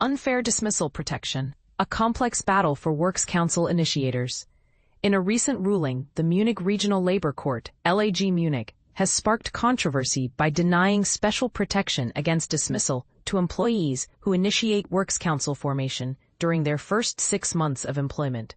Unfair dismissal protection, a complex battle for Works Council initiators. In a recent ruling, the Munich Regional Labor Court, LAG Munich, has sparked controversy by denying special protection against dismissal to employees who initiate Works Council formation during their first 6 months of employment.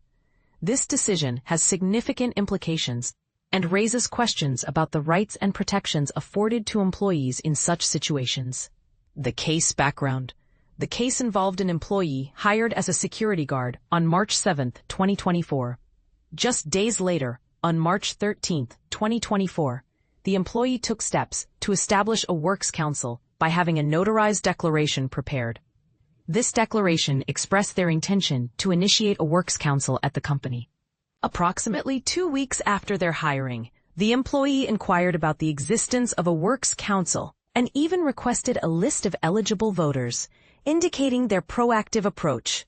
This decision has significant implications and raises questions about the rights and protections afforded to employees in such situations. The case background. The case involved an employee hired as a security guard on March 7, 2024. Just days later, on March 13, 2024, the employee took steps to establish a Works Council by having a notarized declaration prepared. This declaration expressed their intention to initiate a Works Council at the company. Approximately 2 weeks after their hiring, the employee inquired about the existence of a Works Council and even requested a list of eligible voters, indicating their proactive approach.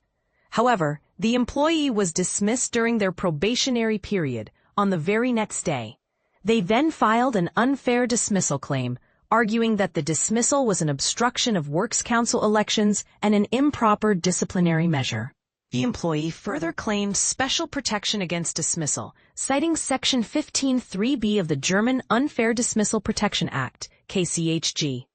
However, the employee was dismissed during their probationary period on the very next day. They then filed an unfair dismissal claim, arguing that the dismissal was an obstruction of Works Council elections and an improper disciplinary measure. The employee further claimed special protection against dismissal, citing Section 15(3)(b) of the German Unfair Dismissal Protection Act, KSchG.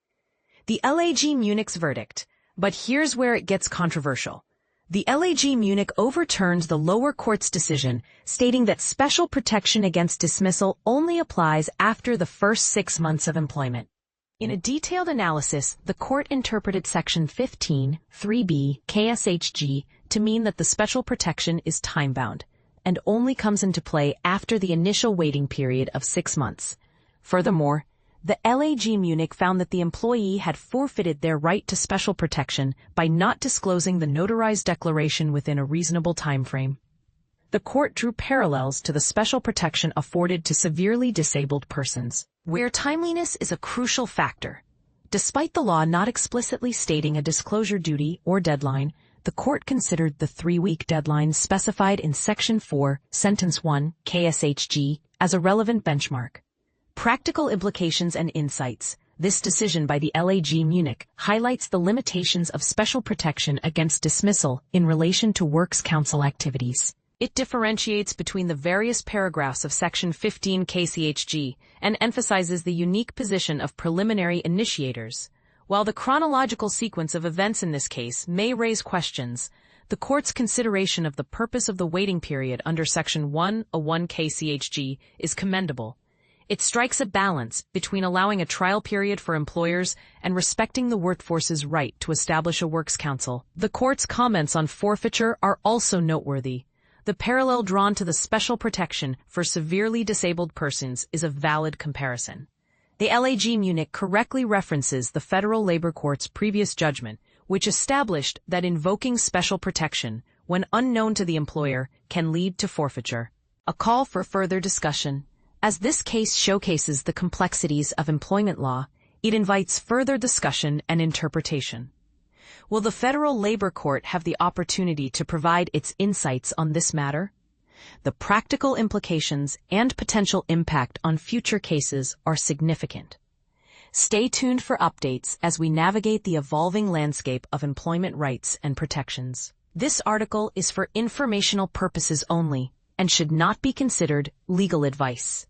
The LAG Munich's verdict. But here's where it gets controversial. The LAG Munich overturned the lower court's decision, stating that special protection against dismissal only applies after the first 6 months of employment. In a detailed analysis, the court interpreted Section 15(3)(b) KSHG to mean that the special protection is time-bound and only comes into play after the initial waiting period of 6 months. Furthermore, the LAG Munich found that the employee had forfeited their right to special protection by not disclosing the notarized declaration within a reasonable time frame. The court drew parallels to the special protection afforded to severely disabled persons, where timeliness is a crucial factor. Despite the law not explicitly stating a disclosure duty or deadline, the court considered the 3-week deadline specified in Section 4, Sentence 1, KSHG as a relevant benchmark. Practical implications and insights. This decision by the LAG Munich highlights the limitations of special protection against dismissal in relation to Works Council activities. It differentiates between the various paragraphs of Section 15 KSchG and emphasizes the unique position of preliminary initiators. While the chronological sequence of events in this case may raise questions, the court's consideration of the purpose of the waiting period under Section 101 KSchG is commendable. It strikes a balance between allowing a trial period for employers and respecting the workforce's right to establish a Works Council. The court's comments on forfeiture are also noteworthy. The parallel drawn to the special protection for severely disabled persons is a valid comparison. The LAG Munich correctly references the Federal Labor Court's previous judgment, which established that invoking special protection, when unknown to the employer, can lead to forfeiture. A call for further discussion. As this case showcases the complexities of employment law, it invites further discussion and interpretation. Will the Federal Labor Court have the opportunity to provide its insights on this matter? The practical implications and potential impact on future cases are significant. Stay tuned for updates as we navigate the evolving landscape of employment rights and protections. This article is for informational purposes only and should not be considered legal advice.